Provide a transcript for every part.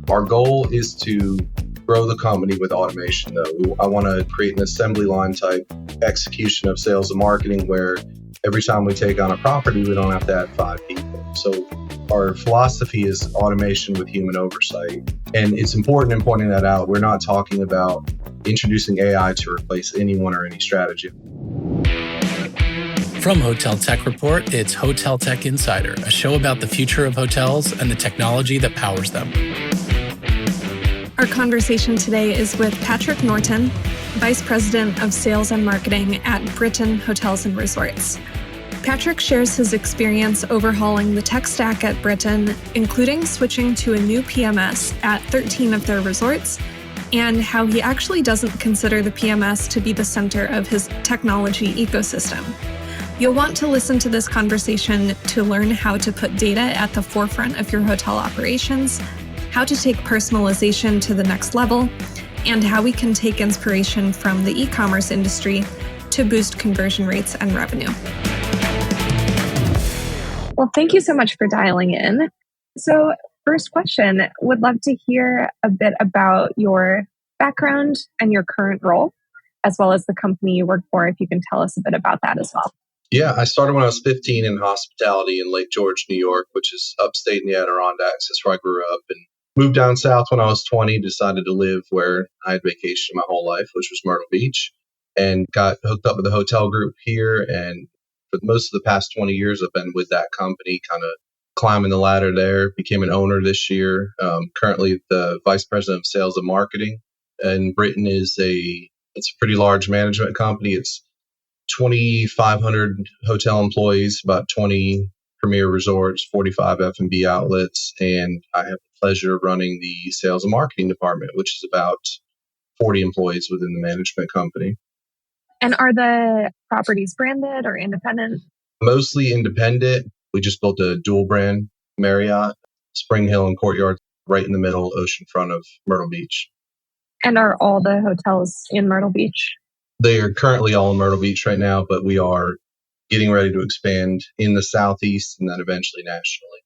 Our goal is to grow the company with automation, though. I want to create an assembly line type execution of sales and marketing where every time we take on a property, we don't have to add 5 people. So our philosophy is automation with human oversight. And it's important in pointing that out. We're not talking about introducing AI to replace anyone or any strategy. From Hotel Tech Report, it's Hotel Tech Insider, a show about the future of hotels and the technology that powers them. Our conversation today is with Patrick Norton, Vice President of Sales and Marketing at Brittain Hotels and Resorts. Patrick shares his experience overhauling the tech stack at Brittain, including switching to a new PMS at 13 of their resorts, and how he actually doesn't consider the PMS to be the center of his technology ecosystem. You'll want to listen to this conversation to learn how to put data at the forefront of your hotel operations, how to take personalization to the next level, and how we can take inspiration from the e-commerce industry to boost conversion rates and revenue. Well, thank you so much for dialing in. So, first question, would love to hear a bit about your background and your current role, as well as the company you work for, if you can tell us a bit about that as well. Yeah, I started when I was 15 in hospitality in Lake George, New York, which is upstate in the Adirondacks. That's where I grew up, and moved down south when I was 20, decided to live where I had vacationed my whole life, which was Myrtle Beach, and got hooked up with a hotel group here. And for most of the past 20 years, I've been with that company, kind of climbing the ladder there, became an owner this year. Currently the Vice President of Sales and Marketing. And Brittain it's a pretty large management company. It's 2,500 hotel employees, about 20 premier resorts, 45 F&B outlets, and I have the pleasure of running the sales and marketing department, which is about 40 employees within the management company. And are the properties branded or independent? Mostly independent. We just built a dual brand Marriott, Spring Hill and Courtyard, right in the middle, oceanfront of Myrtle Beach. And are all the hotels in Myrtle Beach? They are currently all in Myrtle Beach right now, but we are getting ready to expand in the Southeast and then eventually nationally.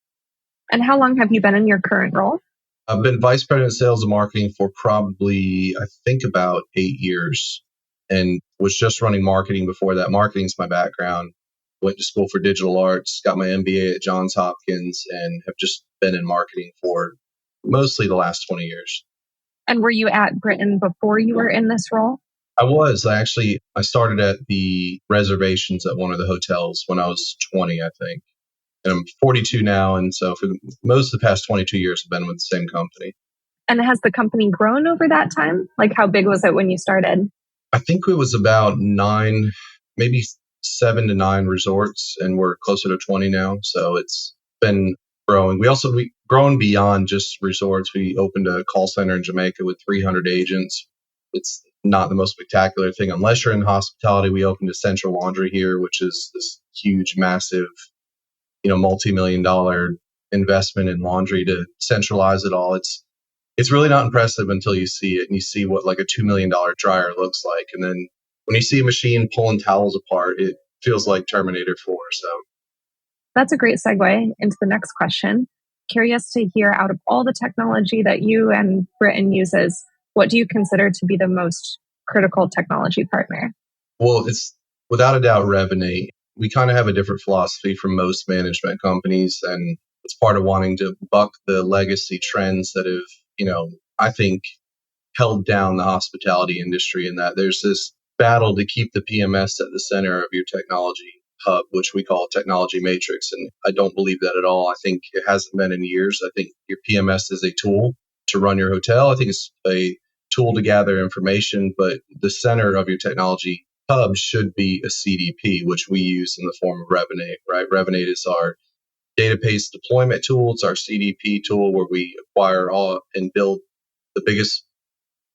And how long have you been in your current role? I've been Vice President of Sales and Marketing for probably, I think, about 8 years, and was just running marketing before that. Marketing's my background. Went to school for digital arts, got my MBA at Johns Hopkins, and have just been in marketing for mostly the last 20 years. And were you at Brittain before you were in this role? I was. I started at the reservations at one of the hotels when I was 20, I think. And I'm 42 now, and so for most of the past 22 years, I've been with the same company. And has the company grown over that time? Like, how big was it when you started? I think it was about 9, maybe 7 to 9 resorts, and we're closer to 20 now. So it's been growing. We've grown beyond just resorts. We opened a call center in Jamaica with 300 agents. It's not the most spectacular thing. Unless you're in hospitality, we opened a central laundry here, which is this huge, massive, multi-million-dollar investment in laundry to centralize it all. It's really not impressive until you see it and you see what like a $2 million dryer looks like. And then when you see a machine pulling towels apart, it feels like Terminator 4. So that's a great segue into the next question. Curious to hear, out of all the technology that you and Brittain uses, what do you consider to be the most critical technology partner? Well, it's without a doubt Revenate. We kind of have a different philosophy from most management companies, and it's part of wanting to buck the legacy trends that have, I think, held down the hospitality industry, in that there's this battle to keep the PMS at the center of your technology hub, which we call technology matrix. And I don't believe that at all. I think it hasn't been in years. I think your PMS is a tool to run your hotel. I think it's a tool to gather information, but the center of your technology hub should be a CDP, which we use in the form of Revenate, right? Revenate is our database deployment tool. It's our CDP tool where we acquire all and build the biggest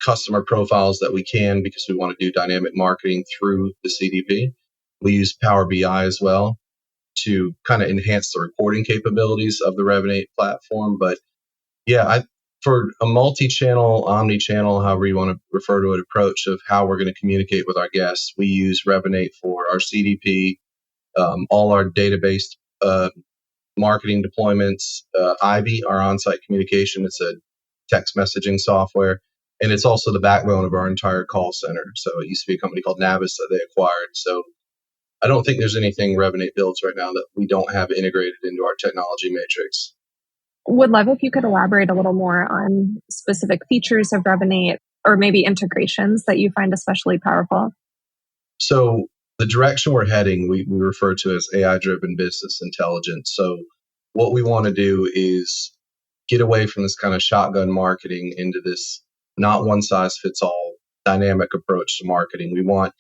customer profiles that we can, because we want to do dynamic marketing through the CDP. We use Power BI as well to kind of enhance the reporting capabilities of the Revenate platform. But yeah, for a multi-channel, omnichannel, however you want to refer to it, approach of how we're going to communicate with our guests, we use Revenate for our CDP, all our database marketing deployments, Ivy, our on-site communication. It's a text messaging software. And it's also the backbone of our entire call center. So it used to be a company called Navis that they acquired. So I don't think there's anything Revenate builds right now that we don't have integrated into our technology matrix. Would love if you could elaborate a little more on specific features of Revenate or maybe integrations that you find especially powerful. So the direction we're heading, we refer to as AI-driven business intelligence. So what we want to do is get away from this kind of shotgun marketing into this not one size fits all dynamic approach to marketing. We want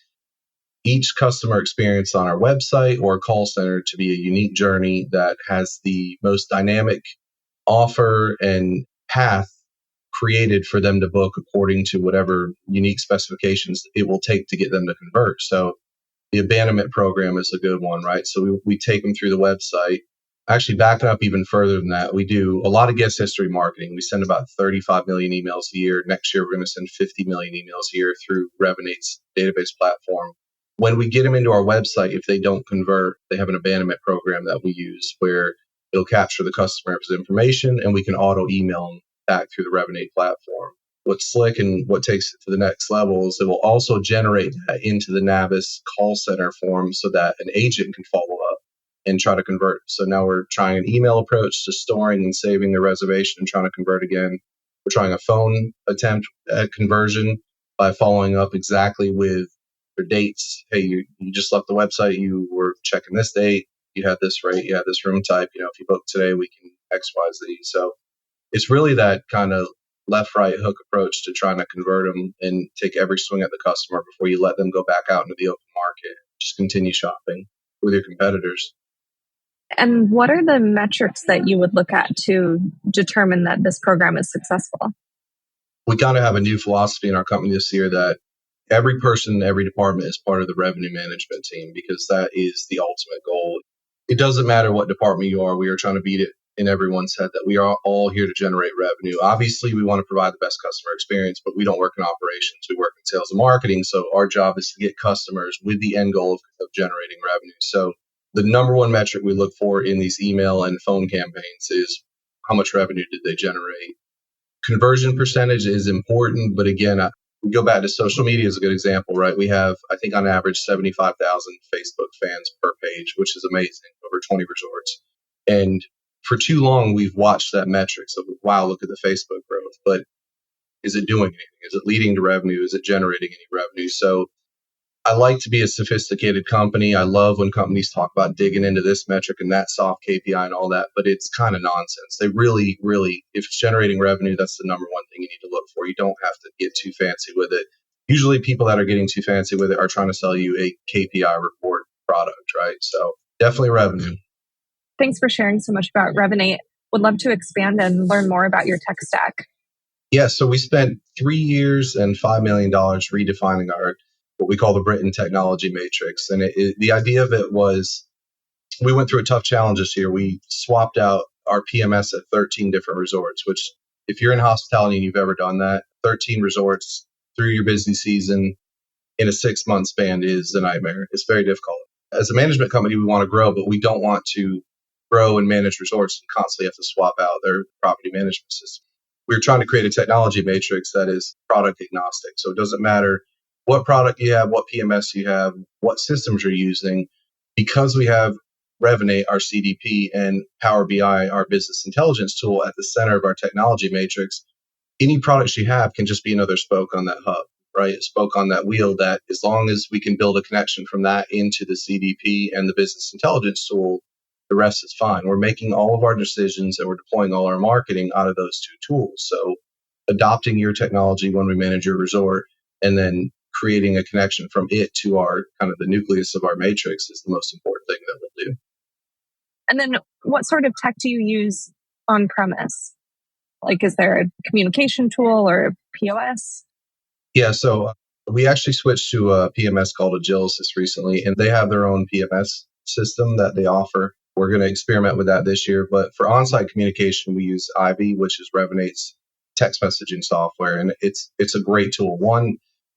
each customer experience on our website or call center to be a unique journey that has the most dynamic offer and path created for them to book according to whatever unique specifications it will take to get them to convert. So the abandonment program is a good one, right? So we take them through the website. Actually, backing up even further than that, we do a lot of guest history marketing. We send about 35 million emails a year. Next year, we're going to send 50 million emails a year through Revenate's database platform. When we get them into our website, if they don't convert, they have an abandonment program that we use where it'll capture the customer's information and we can auto email them back through the Revenate platform. What's slick and what takes it to the next level is it will also generate that into the Navis call center form so that an agent can follow up and try to convert. So now we're trying an email approach to storing and saving the reservation and trying to convert again. We're trying a phone attempt at conversion by following up exactly with their dates. Hey, you just left the website. You were checking this date. You had this rate. You had this room type. If you book today, we can X, Y, Z. So it's really that kind of left, right hook approach to trying to convert them and take every swing at the customer before you let them go back out into the open market. Just continue shopping with your competitors. And what are the metrics that you would look at to determine that this program is successful? We kind of have a new philosophy in our company this year that every person in every department is part of the revenue management team because that is the ultimate goal. It doesn't matter what department you are. We are trying to beat it in everyone's head that we are all here to generate revenue. Obviously, we want to provide the best customer experience, but we don't work in operations. We work in sales and marketing. So our job is to get customers with the end goal of generating revenue. So the number one metric we look for in these email and phone campaigns is how much revenue did they generate? Conversion percentage is important, but again, we go back to social media as a good example, right? We have, I think on average, 75,000 Facebook fans per page, which is amazing, over 20 resorts. And for too long, we've watched that metric. So, wow, look at the Facebook growth. But is it doing anything? Is it leading to revenue? Is it generating any revenue? So I like to be a sophisticated company. I love when companies talk about digging into this metric and that soft KPI and all that, but it's kind of nonsense. They really, if it's generating revenue, that's the number one thing you need to look for. You don't have to get too fancy with it. Usually people that are getting too fancy with it are trying to sell you a KPI report product, right? So definitely revenue. Thanks for sharing so much about Revenate. Would love to expand and learn more about your tech stack. Yeah, so we spent 3 years and $5 million redefining our what we call the Brittain technology matrix. And the idea of it was we went through a tough challenge this year. We swapped out our PMS at 13 different resorts, which if you're in hospitality and you've ever done that, 13 resorts through your busy season in a 6-month span is a nightmare. It's very difficult. As a management company, we want to grow, but we don't want to grow and manage resorts and constantly have to swap out their property management system. We're trying to create a technology matrix that is product agnostic. So it doesn't matter what product you have, what PMS you have, what systems you're using. Because we have Revenate, our CDP, and Power BI, our business intelligence tool at the center of our technology matrix, any products you have can just be another spoke on that hub, right? A spoke on that wheel that as long as we can build a connection from that into the CDP and the business intelligence tool, the rest is fine. We're making all of our decisions and we're deploying all our marketing out of those two tools. So adopting your technology when we manage your resort and then creating a connection from it to our kind of the nucleus of our matrix is the most important thing that we'll do. And then what sort of tech do you use on premise? Like, is there a communication tool or a POS? Yeah, so we actually switched to a PMS called Agilysys recently, and they have their own PMS system that they offer. We're going to experiment with that this year. But for on-site communication, we use Ivy, which is Revenate's text messaging software. And it's a great tool. One,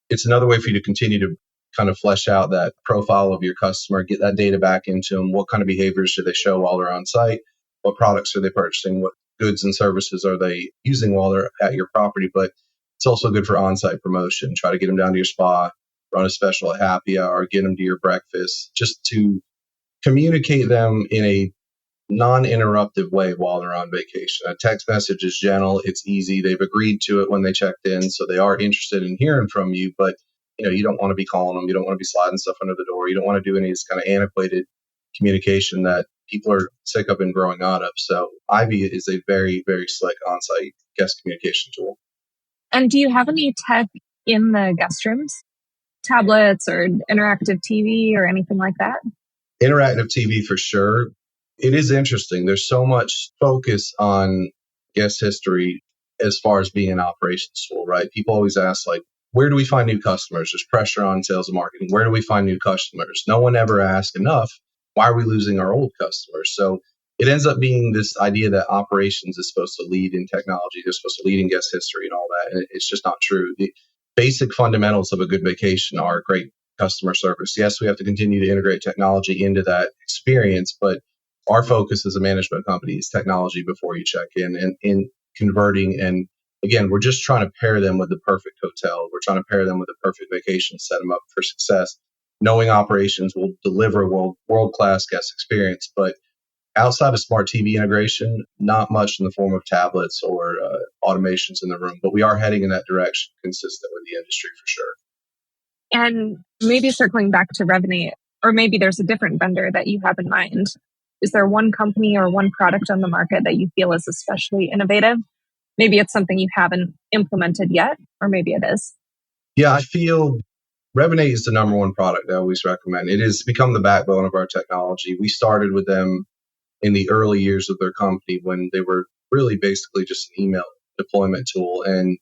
it's another way for you to continue to kind of flesh out that profile of your customer, get that data back into them. What kind of behaviors do they show while they're on site? What products are they purchasing? What goods and services are they using while they're at your property, but it's also good for on-site promotion. Try to get them down to your spa, run a special at happy hour, get them to your breakfast, just to communicate them in a non-interruptive way while they're on vacation. A text message is gentle, it's easy. They've agreed to it when they checked in, so they are interested in hearing from you, but you don't want to be calling them, you don't want to be sliding stuff under the door, you don't want to do any of this kind of antiquated communication that people are sick of and growing out of. So Ivy is a very, very slick on-site guest communication tool. And do you have any tech in the guest rooms? Tablets or interactive TV or anything like that? Interactive TV for sure. It is interesting. There's so much focus on guest history as far as being an operations tool, right? People always ask, like, where do we find new customers? There's pressure on sales and marketing. Where do we find new customers? No one ever asks enough, why are we losing our old customers? So it ends up being this idea that operations is supposed to lead in technology. They're supposed to lead in guest history and all that. And it's just not true. The basic fundamentals of a good vacation are great customer service. Yes, we have to continue to integrate technology into that experience, but our focus as a management company is technology before you check in and in converting. And again, we're just trying to pair them with the perfect hotel. We're trying to pair them with the perfect vacation, set them up for success. Knowing operations will deliver a world-class guest experience, but outside of smart TV integration, not much in the form of tablets or automations in the room, but we are heading in that direction consistent with the industry for sure. And maybe circling back to Revenate, or maybe there's a different vendor that you have in mind. Is there one company or one product on the market that you feel is especially innovative? Maybe it's something you haven't implemented yet, or maybe it is. Yeah, I feel Revenate is the number one product I always recommend. It has become the backbone of our technology. We started with them in the early years of their company when they were really basically just an email deployment tool. And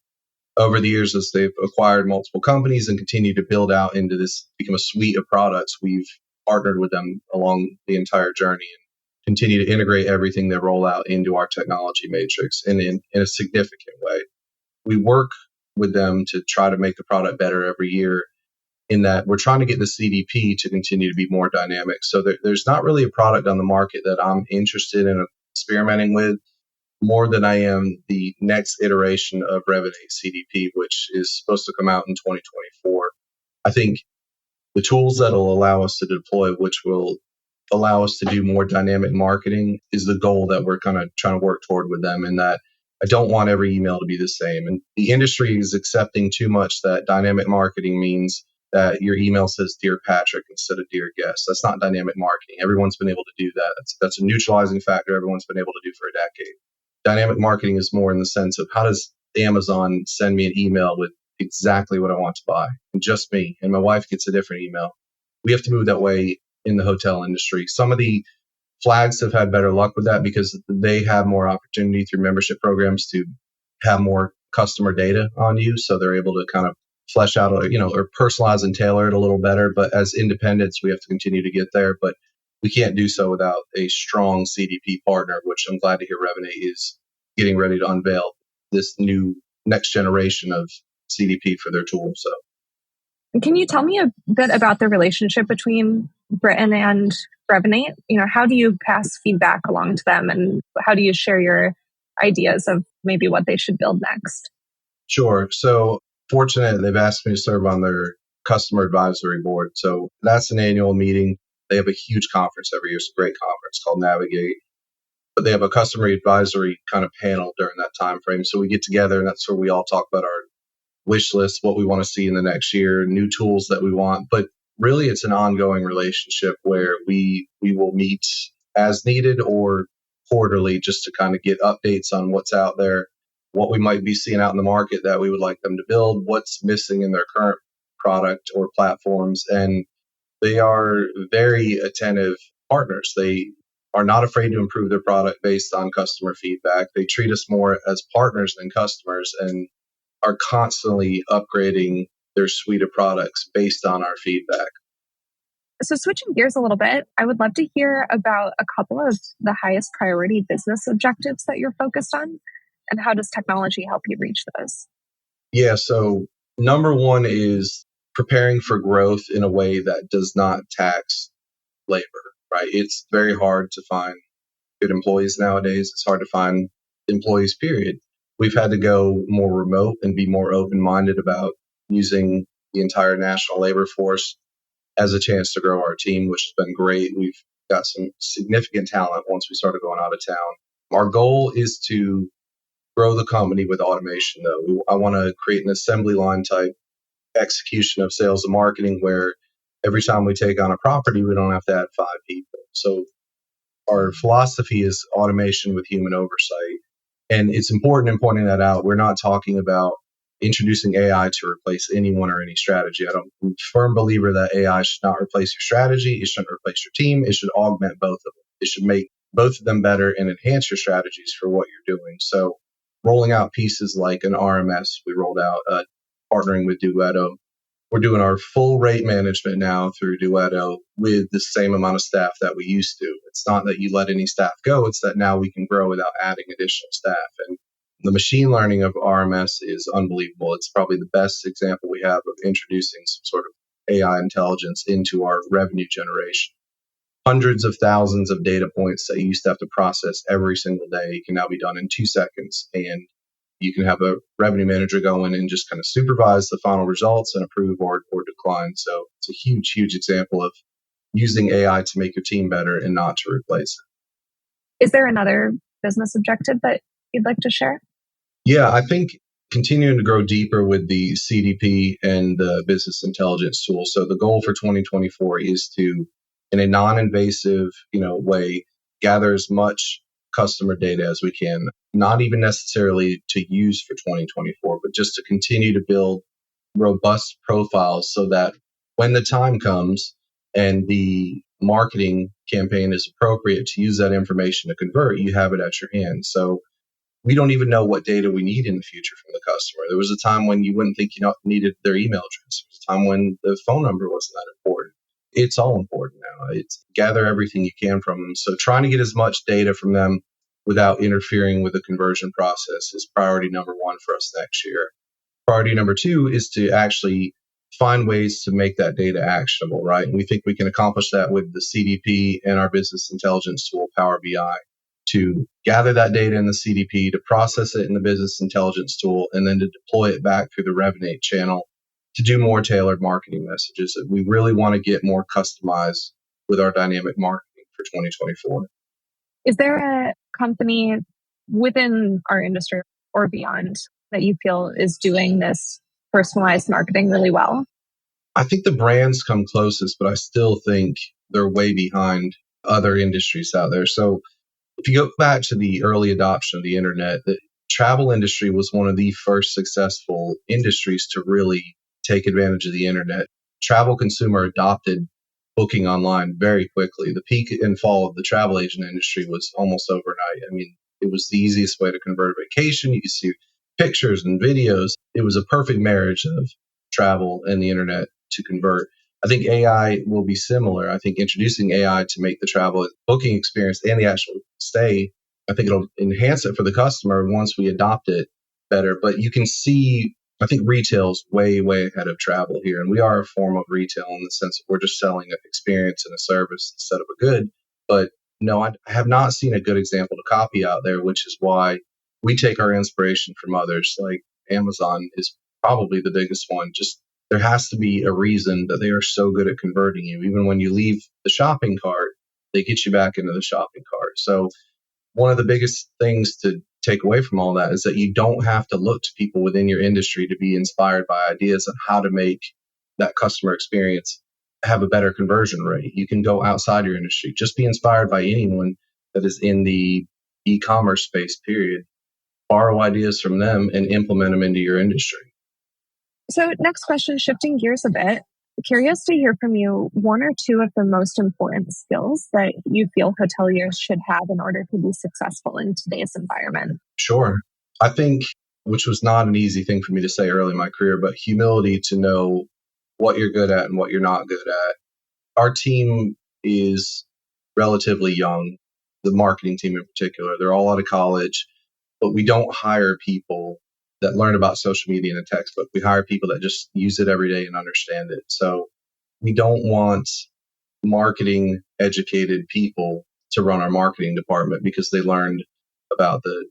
over the years, as they've acquired multiple companies and continued to build out into this, become a suite of products, we've partnered with them along the entire journey and continue to integrate everything they roll out into our technology matrix in a significant way. We work with them to try to make the product better every year, in that we're trying to get the CDP to continue to be more dynamic. So there's not really a product on the market that I'm interested in experimenting with more than I am the next iteration of Revenate CDP, which is supposed to come out in 2024. I think the tools that'll allow us to deploy, which will allow us to do more dynamic marketing, is the goal that we're kind of trying to work toward with them. In that I don't want every email to be the same. And the industry is accepting too much that dynamic marketing means that your email says Dear Patrick instead of Dear Guest. That's not dynamic marketing. Everyone's been able to do that. That's a neutralizing factor everyone's been able to do for a decade. Dynamic marketing is more in the sense of, how does Amazon send me an email with exactly what I want to buy, and just me, and my wife gets a different email. We have to move that way in the hotel industry. Some of the flags have had better luck with that because they have more opportunity through membership programs to have more customer data on you. So they're able to kind of flesh out, or personalize and tailor it a little better. But as independents, we have to continue to get there. But we can't do so without a strong CDP partner, which I'm glad to hear Revenate is getting ready to unveil this new next generation of CDP for their tool. So, can you tell me a bit about the relationship between Brittain and Revenate? How do you pass feedback along to them, and how do you share your ideas of maybe what they should build next? Sure. So, fortunate, they've asked me to serve on their customer advisory board. So that's an annual meeting. They have a huge conference every year. It's a great conference called Navigate. But they have a customer advisory kind of panel during that time frame. So we get together, and that's where we all talk about our wish list, what we want to see in the next year, new tools that we want. But really, it's an ongoing relationship where we will meet as needed or quarterly just to kind of get updates on what's out there, what we might be seeing out in the market that we would like them to build, what's missing in their current product or platforms. And they are very attentive partners. They are not afraid to improve their product based on customer feedback. They treat us more as partners than customers, and are constantly upgrading their suite of products based on our feedback. So switching gears a little bit, I would love to hear about a couple of the highest priority business objectives that you're focused on, and how does technology help you reach those? Yeah, so number one is preparing for growth in a way that does not tax labor, right? It's very hard to find good employees nowadays. It's hard to find employees, period. We've had to go more remote and be more open-minded about using the entire national labor force as a chance to grow our team, which has been great. We've got some significant talent once we started going out of town. Our goal is to grow the company with automation, though. I want to create an assembly line type execution of sales and marketing where every time we take on a property, we don't have to add 5 people. So our philosophy is automation with human oversight. And it's important in pointing that out. We're not talking about introducing AI to replace anyone or any strategy. I'm a firm believer that AI should not replace your strategy. It shouldn't replace your team. It should augment both of them. It should make both of them better and enhance your strategies for what you're doing. So rolling out pieces like an RMS, we rolled out partnering with Duetto. We're doing our full rate management now through Duetto with the same amount of staff that we used to. It's not that you let any staff go, it's that now we can grow without adding additional staff. And the machine learning of RMS is unbelievable. It's probably the best example we have of introducing some sort of AI intelligence into our revenue generation. Hundreds of thousands of data points that you used to have to process every single day can now be done in 2 seconds. And you can have a revenue manager go in and just kind of supervise the final results and approve or decline. So it's a huge, huge example of using AI to make your team better and not to replace Is there another business objective that you'd like to share? Yeah, I think continuing to grow deeper with the CDP and the business intelligence tool. So the goal for 2024 is to, in a non-invasive, way, gather as much customer data as we can, not even necessarily to use for 2024, but just to continue to build robust profiles so that when the time comes and the marketing campaign is appropriate to use that information to convert, you have it at your hand. So we don't even know what data we need in the future from the customer. There was a time when you wouldn't think you needed their email address. There was a time when the phone number wasn't that important. It's all important now. It's gather everything you can from them. So trying to get as much data from them without interfering with the conversion process is priority number one for us next year. Priority number two is to actually find ways to make that data actionable, right? And we think we can accomplish that with the CDP and our business intelligence tool, Power BI, to gather that data in the CDP, to process it in the business intelligence tool, and then to deploy it back through the Revenate channel to do more tailored marketing messages. We really want to get more customized with our dynamic marketing for 2024. Is there a company within our industry or beyond that you feel is doing this personalized marketing really well? I think the brands come closest, but I still think they're way behind other industries out there. So if you go back to the early adoption of the internet, the travel industry was one of the first successful industries to really take advantage of the internet. Travel consumer adopted booking online very quickly. The peak and fall of the travel agent industry was almost overnight. I mean, it was the easiest way to convert a vacation. You could see pictures and videos. It was a perfect marriage of travel and the internet to convert. I think AI will be similar. I think introducing AI to make the travel booking experience and the actual stay, I think it'll enhance it for the customer once we adopt it better. But you can see, I think retail's way, way ahead of travel here. And we are a form of retail in the sense that we're just selling an experience and a service instead of a good. But no, I have not seen a good example to copy out there, which is why we take our inspiration from others. Like Amazon is probably the biggest one. Just there has to be a reason that they are so good at converting you. Even when you leave the shopping cart, they get you back into the shopping cart. So one of the biggest things to take away from all that is that you don't have to look to people within your industry to be inspired by ideas on how to make that customer experience have a better conversion rate. You can go outside your industry. Just be inspired by anyone that is in the e-commerce space, period. Borrow ideas from them and implement them into your industry. So next question, shifting gears a bit, curious to hear from you one or two of the most important skills that you feel hoteliers should have in order to be successful in today's environment. Sure. I think, which was not an easy thing for me to say early in my career, but humility to know what you're good at and what you're not good at. Our team is relatively young, the marketing team in particular. They're all out of college, but we don't hire people that learn about social media in a textbook. We hire people that just use it every day and understand it. So we don't want marketing educated people to run our marketing department because they learned about the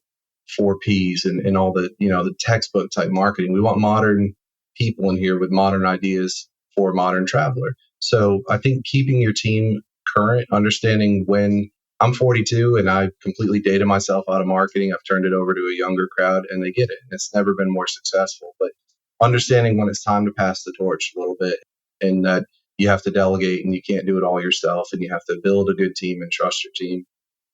four Ps and all the, the textbook type marketing. We want modern people in here with modern ideas for a modern traveler. So I think keeping your team current, understanding when I'm 42 and I completely dated myself out of marketing. I've turned it over to a younger crowd and they get it. And it's never been more successful. But understanding when it's time to pass the torch a little bit and that you have to delegate and you can't do it all yourself and you have to build a good team and trust your team.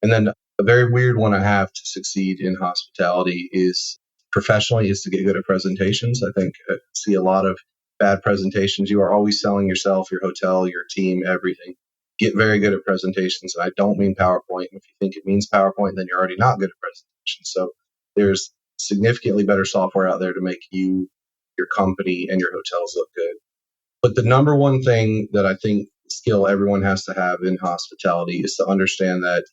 And then a very weird one I have to succeed in hospitality is professionally is to get good at presentations. I think I see a lot of bad presentations. You are always selling yourself, your hotel, your team, everything. Get very good at presentations. And I don't mean PowerPoint. If you think it means PowerPoint, then you're already not good at presentations. So there's significantly better software out there to make you, your company, and your hotels look good. But the number one thing that I think skill everyone has to have in hospitality is to understand that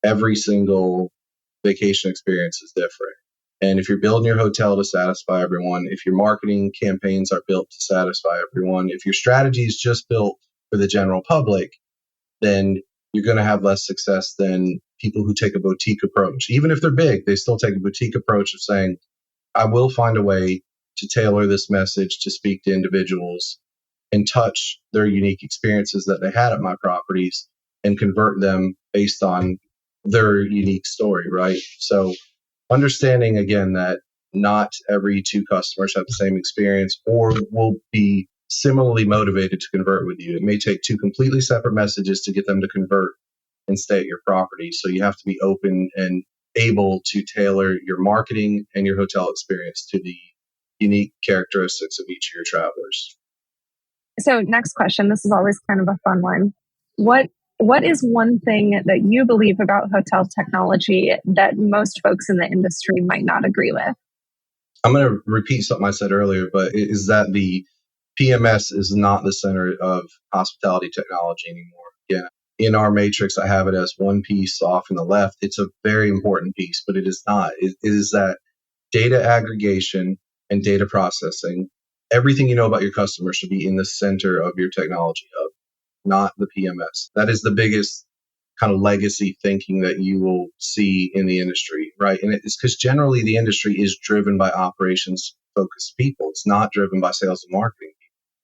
every single vacation experience is different. And if you're building your hotel to satisfy everyone, if your marketing campaigns are built to satisfy everyone, if your strategy is just built for the general public, then you're going to have less success than people who take a boutique approach. Even if they're big, they still take a boutique approach of saying, I will find a way to tailor this message to speak to individuals and touch their unique experiences that they had at my properties and convert them based on their unique story, right? So understanding again that not every two customers have the same experience or will be similarly motivated to convert with you. It may take two completely separate messages to get them to convert and stay at your property. So you have to be open and able to tailor your marketing and your hotel experience to the unique characteristics of each of your travelers. So next question, this is always kind of a fun one. What is one thing that you believe about hotel technology that most folks in the industry might not agree with? I'm going to repeat something I said earlier, but it is that the PMS is not the center of hospitality technology anymore. Again, in our matrix, I have it as one piece off in the left. It's a very important piece, but it is not. It is that data aggregation and data processing. Everything you know about your customer should be in the center of your technology hub, not the PMS. That is the biggest kind of legacy thinking that you will see in the industry, right? And it's because generally the industry is driven by operations focused people. It's not driven by sales and marketing.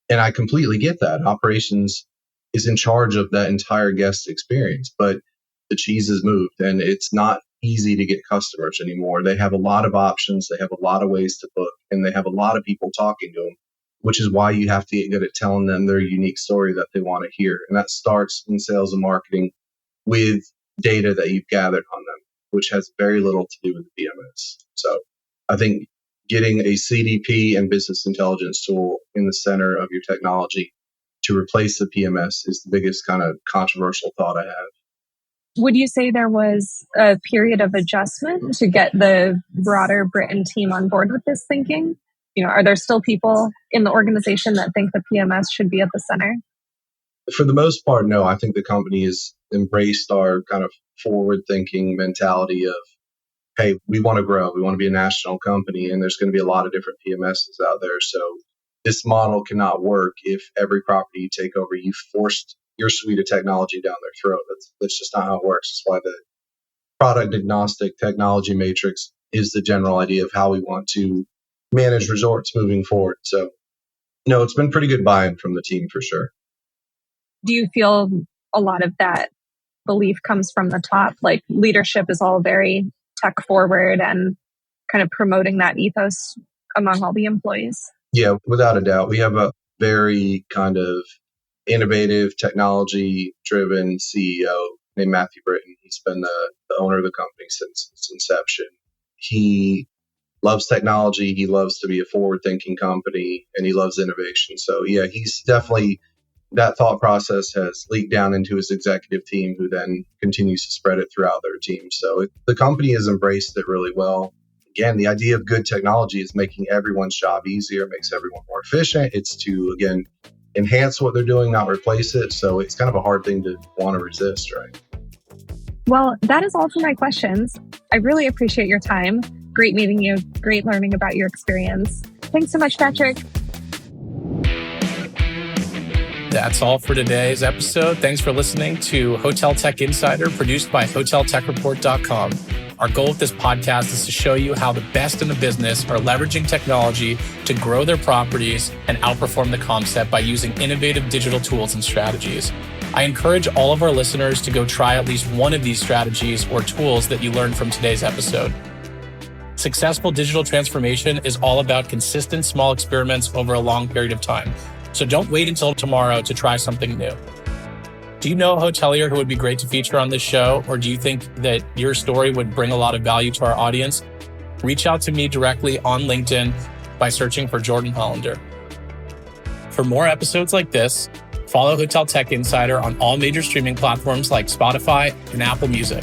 And I completely get that. Operations is in charge of that entire guest experience, but the cheese has moved and it's not easy to get customers anymore. They have a lot of options. They have a lot of ways to book and they have a lot of people talking to them, which is why you have to get good at telling them their unique story that they want to hear. And that starts in sales and marketing with data that you've gathered on them, which has very little to do with the PMS. So I think getting a CDP and business intelligence tool in the center of your technology to replace the PMS is the biggest kind of controversial thought I have. Would you say there was a period of adjustment to get the broader Brittain team on board with this thinking? Are there still people in the organization that think the PMS should be at the center? For the most part, no. I think the company has embraced our kind of forward-thinking mentality of, hey, we want to grow. We want to be a national company, and there's going to be a lot of different PMSs out there. So this model cannot work if every property you take over, you forced your suite of technology down their throat. That's just not how it works. That's why the product-agnostic technology matrix is the general idea of how we want to manage resorts moving forward. So, no, it's been pretty good buy-in from the team for sure. Do you feel a lot of that belief comes from the top? Like leadership is all very tech forward and kind of promoting that ethos among all the employees? Yeah, without a doubt. We have a very kind of innovative, technology-driven CEO named Matthew Brittain. He's been the owner of the company since its inception. He loves technology. He loves to be a forward-thinking company, and he loves innovation. So, yeah, he's definitely, that thought process has leaked down into his executive team, who then continues to spread it throughout their team. So the company has embraced it really well. Again, the idea of good technology is making everyone's job easier, makes everyone more efficient. It's to, again, enhance what they're doing, not replace it. So it's kind of a hard thing to want to resist, right? Well, that is all for my questions. I really appreciate your time. Great meeting you. Great learning about your experience. Thanks so much, Patrick. That's all for today's episode. Thanks for listening to Hotel Tech Insider, produced by HotelTechReport.com. Our goal with this podcast is to show you how the best in the business are leveraging technology to grow their properties and outperform the comp set by using innovative digital tools and strategies. I encourage all of our listeners to go try at least one of these strategies or tools that you learned from today's episode. Successful digital transformation is all about consistent small experiments over a long period of time. So don't wait until tomorrow to try something new. Do you know a hotelier who would be great to feature on this show? Or do you think that your story would bring a lot of value to our audience? Reach out to me directly on LinkedIn by searching for Jordan Hollander. For more episodes like this, follow Hotel Tech Insider on all major streaming platforms like Spotify and Apple Music.